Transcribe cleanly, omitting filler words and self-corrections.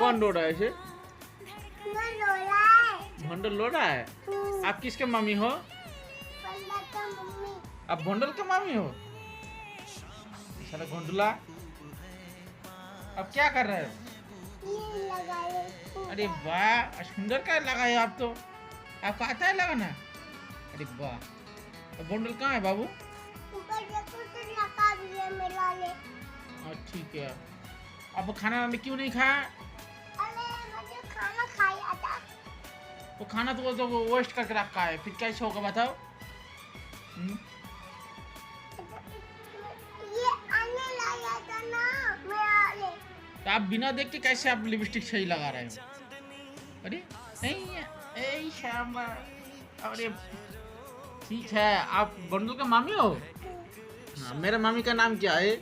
कौन रो रहा है इसे? मैं रो रहा है। भंडल रो रहा है? आप किसके मामी हो? बंदा का मम्मी। आप भंडल के मामी हो? साला घोंडुला, अब क्या कर रहे हो? ये लगाए। अरे वाह, सुंदर का लगाए आप तो। आपको आता है लगाना? अरे वाह, अब भंडल कहाँ है बाबू? ऊपर देखो तो लगा भी है मिला ले। ठीक है। अब खाना में क्यों नहीं खाया? अरे मुझे खाना खाया था। वो खाना तो वो वेस्ट करके रखा है, फिर कैसे होगा बताओ? ये आने लाया था ना मेरा ले। तो आप बिना देख के कैसे आप लिपस्टिक सही लगा रहे हो? अरे नहीं, श्यामा, अरे ठीक है, आप बंडल का मामी हो? हाँ, मेरा मामी का नाम क्या है?